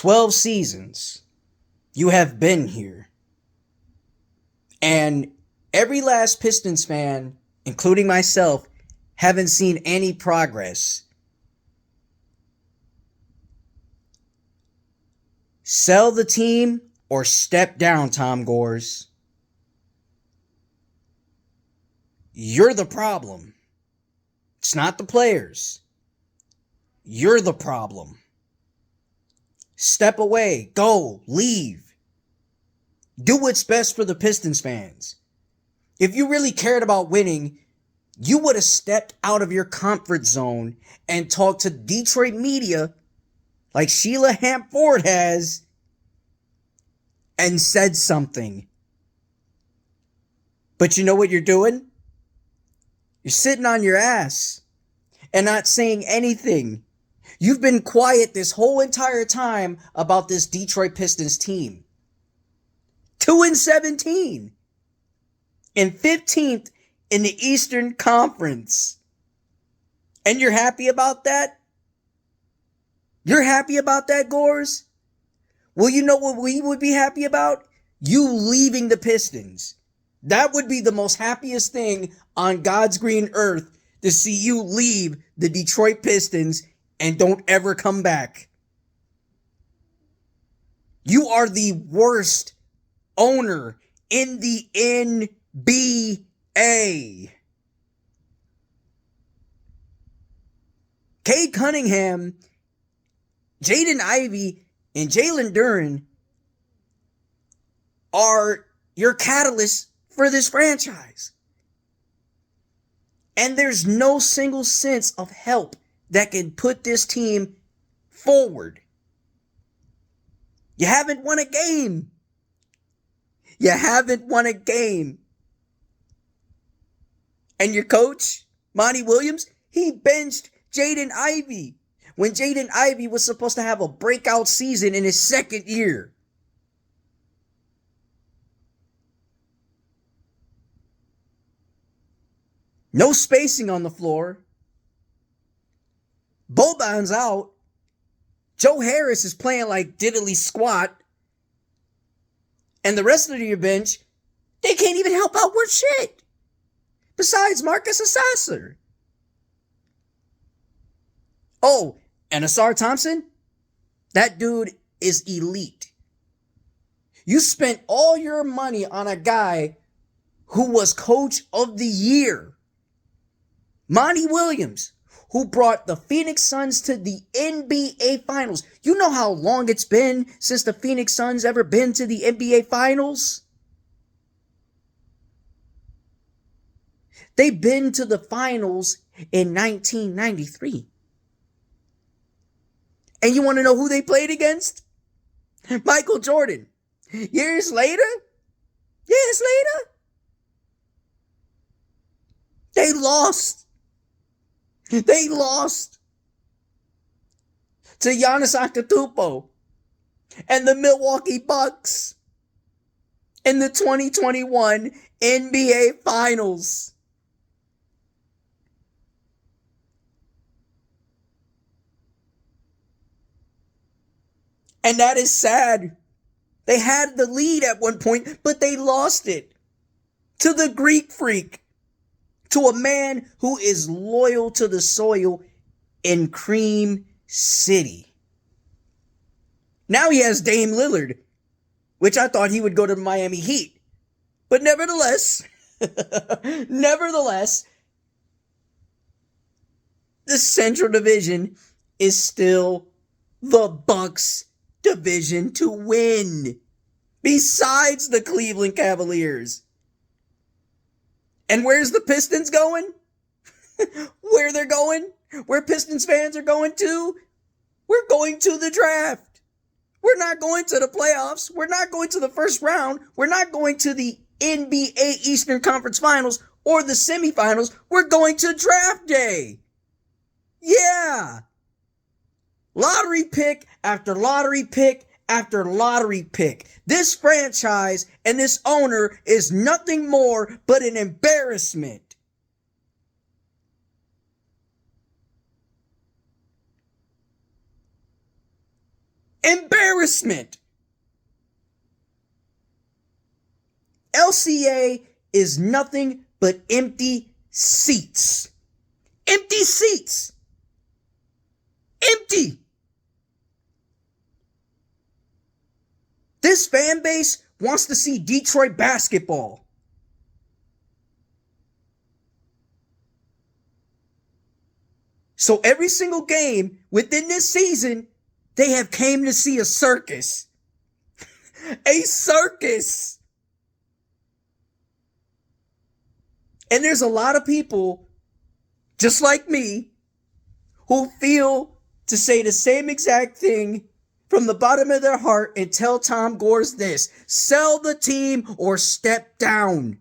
12 seasons you have been here. And every last Pistons fan, including myself, haven't seen any progress. Sell the team or step down, Tom Gores. You're the problem. It's not the players. You're the problem. Step away. Go. Leave. Do what's best for the Pistons fans. If you really cared about winning, you would have stepped out of your comfort zone and talked to Detroit media like Sheila Hamp Ford has and said something. But you know what you're doing? You're sitting on your ass and not saying anything. You've been quiet this whole entire time about this Detroit Pistons team. 2-17 and 15th in the Eastern Conference. And you're happy about that? You're happy about that, Gores? Well, you know what we would be happy about? You leaving the Pistons. That would be the most happiest thing on God's green earth, to see you leave the Detroit Pistons and don't ever come back. You are the worst owner in the NBA. Cade Cunningham, Jaden Ivey, and Jalen Duren are your catalysts for this franchise. And there's no single sense of help that can put this team forward. You haven't won a game. You haven't won a game. And your coach, Monty Williams, he benched Jaden Ivey when Jaden Ivey was supposed to have a breakout season in his second year. No spacing on the floor. Boban's out. Joe Harris is playing like diddly squat. And the rest of your bench, they can't even help out worth shit. Besides Marcus Assasser. Oh, and Asar Thompson? That dude is elite. You spent all your money on a guy who was coach of the year. Monty Williams, who brought the Phoenix Suns to the NBA Finals. You know how long it's been since the Phoenix Suns ever been to the NBA Finals? They've been to the Finals in 1993. And you want to know who they played against? Michael Jordan. Years later, they lost. They lost to Giannis Antetokounmpo and the Milwaukee Bucks in the 2021 NBA Finals. And that is sad. They had the lead at one point, but they lost it to the Greek Freak. To a man who is loyal to the soil in Cream City. Now he has Dame Lillard, which I thought he would go to Miami Heat. But nevertheless, the Central Division is still the Bucks division to win. Besides the Cleveland Cavaliers. And where's the Pistons going? Where they're going? Where Pistons fans are going to? We're going to the draft. We're not going to the playoffs. We're not going to the first round. We're not going to the NBA Eastern Conference Finals or the semifinals. We're going to draft day. Yeah. Lottery pick after lottery pick after lottery pick. This franchise and this owner is nothing more but an embarrassment. Embarrassment. embarrassment. LCA is nothing but empty seats. Empty seats. Empty. This fan base wants to see Detroit basketball. So every single game within this season, they have came to see a circus. A circus. And there's a lot of people, just like me, who feel to say the same exact thing from the bottom of their heart and tell Tom Gores this: sell the team or step down.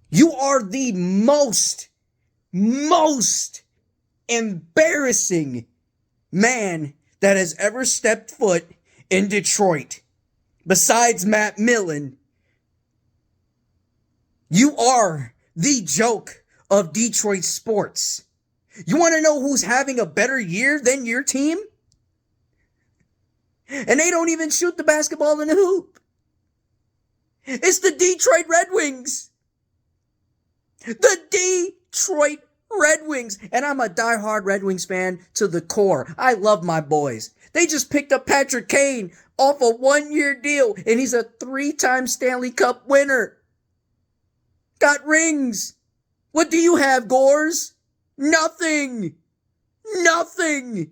You are the most embarrassing man that has ever stepped foot in Detroit. Besides Matt Millen, you are the joke of Detroit sports. You want to know who's having a better year than your team? And they don't even shoot the basketball in the hoop. It's the Detroit Red Wings. The Detroit Red Wings. And I'm a diehard Red Wings fan to the core. I love my boys. They just picked up Patrick Kane off a 1-year deal, and he's a 3-time Stanley Cup winner. Got rings. What do you have, Gores? Nothing. Nothing.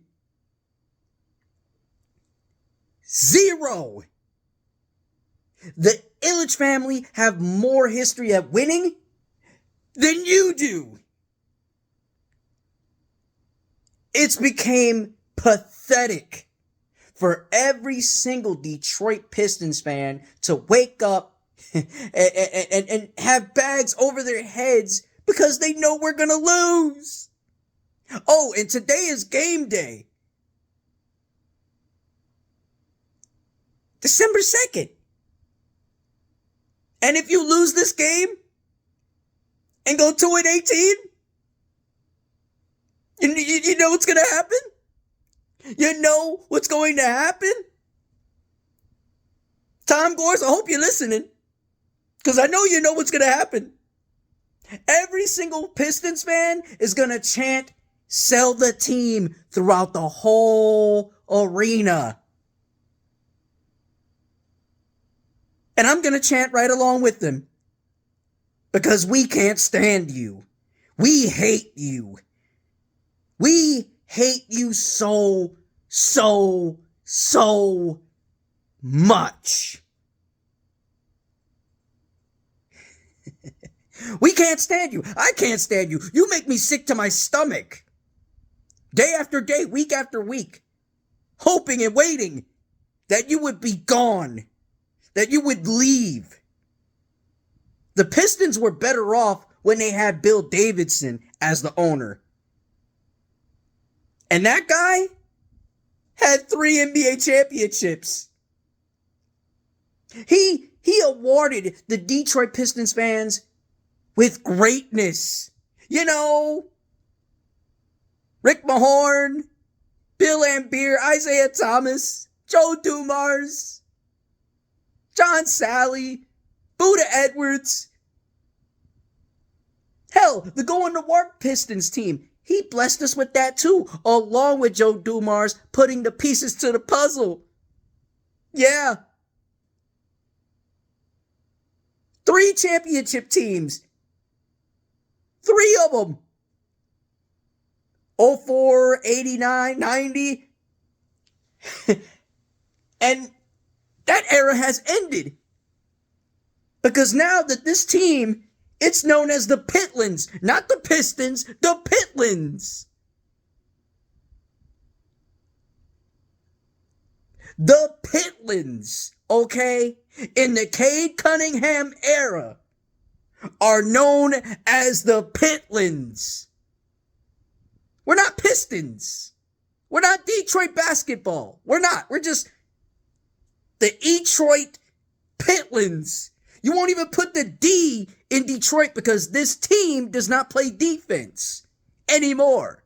Zero. The Ilitch family have more history at winning than you do. It's became pathetic for every single Detroit Pistons fan to wake up and have bags over their heads because they know we're going to lose. Oh, and today is game day. December 2nd. And if you lose this game and go 2-18, you know what's going to happen? You know what's going to happen? Tom Gores, I hope you're listening, because I know you know what's going to happen. Every single Pistons fan is going to chant, sell the team, throughout the whole arena. And I'm going to chant right along with them, because we can't stand you. We hate you. We hate you so much. We can't stand you. I can't stand you. You make me sick to my stomach. Day after day, week after week, hoping and waiting that you would be gone, that you would leave. The Pistons were better off when they had Bill Davidson as the owner. And that guy had 3 NBA championships. He awarded the Detroit Pistons fans with greatness. You know, Rick Mahorn, Bill Laimbeer, Isaiah Thomas, Joe Dumars, John Sally, Buda Edwards. Hell, the Going to Work Pistons team, he blessed us with that too, along with Joe Dumars putting the pieces to the puzzle. Yeah. 3 championship teams. 3 of them. 04, 89, 90. And that era has ended. Because now that this team, it's known as the Pitlands, not the Pistons, the Pitlands. The Pitlands, okay, in the Cade Cunningham era, are known as the Pitlands. We're not Pistons. We're not Detroit basketball. We're not. We're just the Detroit Pitlands. You won't even put the D in Detroit because this team does not play defense anymore.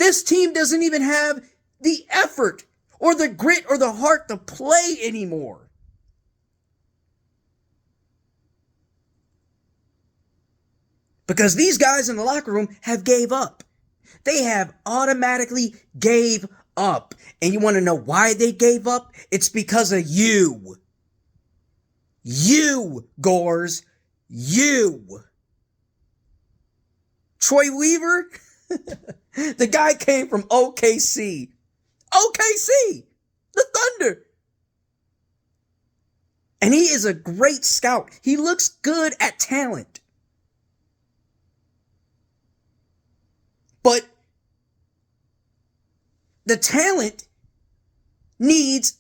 This team doesn't even have the effort or the grit or the heart to play anymore. Because these guys in the locker room have gave up. They have automatically gave up. And you want to know why they gave up? It's because of you. You, Gores. You. Troy Weaver? The guy came from OKC. OKC! The Thunder! And he is a great scout. He looks good at talent. But the talent needs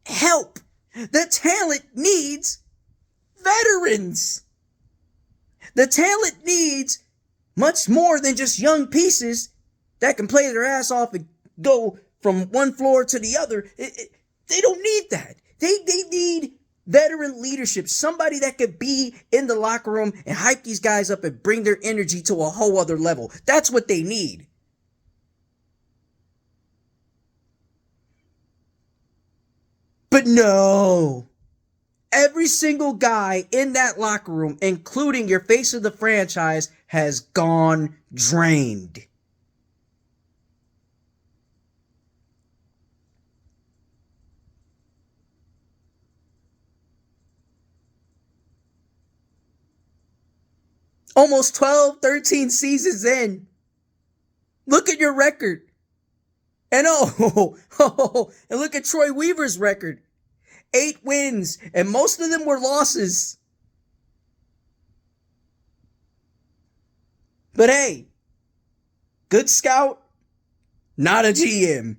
help. The talent needs veterans. The talent needs much more than just young pieces that can play their ass off and go from one floor to the other. They don't need that. They need veteran leadership. Somebody that could be in the locker room and hype these guys up and bring their energy to a whole other level. That's what they need. But no. Every single guy in that locker room, including your face of the franchise, has gone drained. Almost 12, 13 seasons in. Look at your record. And and look at Troy Weaver's record. 8 wins, and most of them were losses. But hey, good scout, not a GM.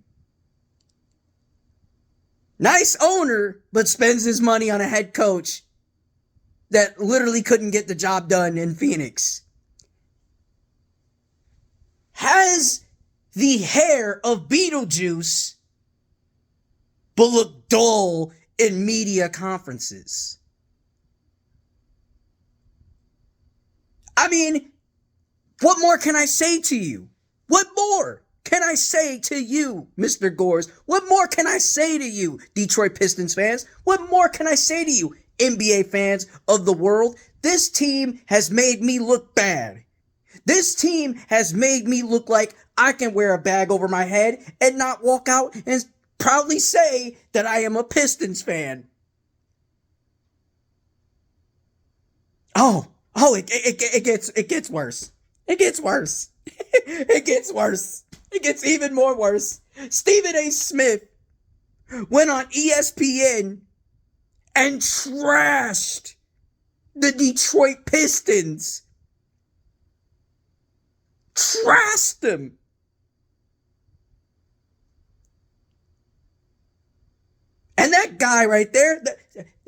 Nice owner, but spends his money on a head coach that literally couldn't get the job done in Phoenix. Has the hair of Beetlejuice, but look dull in media conferences. I mean, what more can I say to you? What more can I say to you, Mr. Gores? What more can I say to you, Detroit Pistons fans? What more can I say to you, NBA fans of the world? This team has made me look bad. This team has made me look like I can wear a bag over my head and not walk out and proudly say that I am a Pistons fan. It gets worse. It gets worse. It gets worse. It gets even more worse. Stephen A. Smith went on ESPN and trashed the Detroit Pistons. Trashed them. And that guy right there,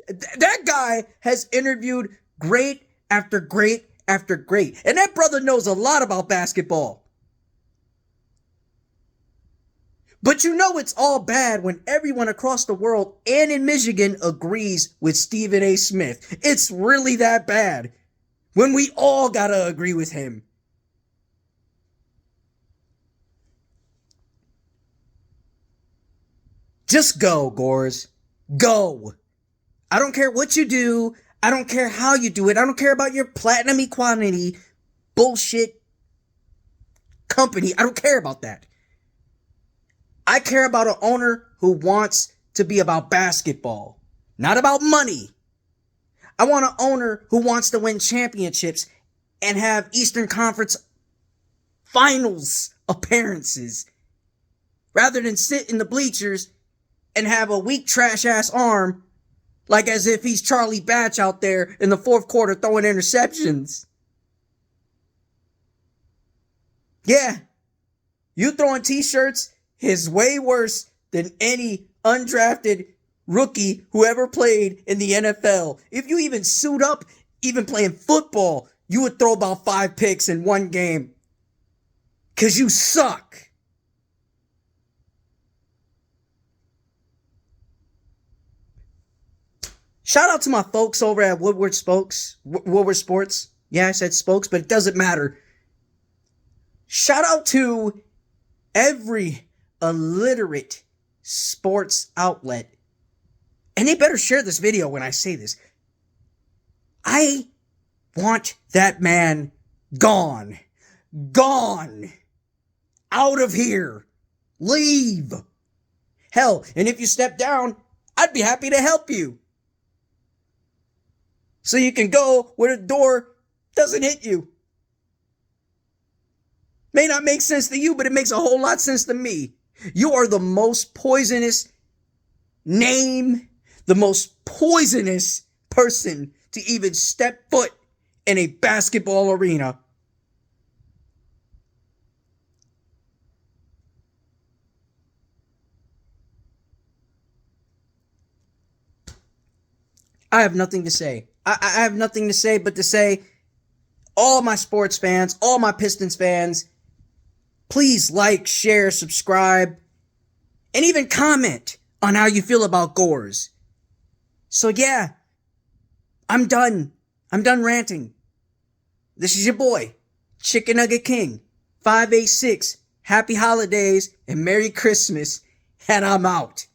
that guy has interviewed great after great after great. And that brother knows a lot about basketball. But you know it's all bad when everyone across the world and in Michigan agrees with Stephen A. Smith. It's really that bad when we all gotta agree with him. Just go, Gores. Go. I don't care what you do. I don't care how you do it. I don't care about your platinum equality bullshit company. I don't care about that. I care about an owner who wants to be about basketball, not about money. I want an owner who wants to win championships and have Eastern Conference Finals appearances rather than sit in the bleachers and have a weak trash ass arm like as if he's Charlie Batch out there in the fourth quarter throwing interceptions. Yeah, you throwing t-shirts is way worse than any undrafted rookie who ever played in the NFL. If you even suit up, even playing football, you would throw about 5 picks in one game. 'Cause you suck. Shout out to my folks over at Woodward Sports. Yeah, I said spokes, but it doesn't matter. Shout out to every illiterate sports outlet, and they better share this video when I say this, I want that man gone. Gone. Out of here. Leave. Hell, and if you step down, I'd be happy to help you. So you can go where the door doesn't hit you. May not make sense to you, but it makes a whole lot of sense to me. You are the most poisonous name, the most poisonous person to even step foot in a basketball arena. I have nothing to say. I have nothing to say but to say, all my sports fans, all my Pistons fans, please like, share, subscribe, and even comment on how you feel about Gores. So yeah, I'm done. I'm done ranting. This is your boy, Chicken Nugget King, 586. Happy holidays and Merry Christmas, and I'm out.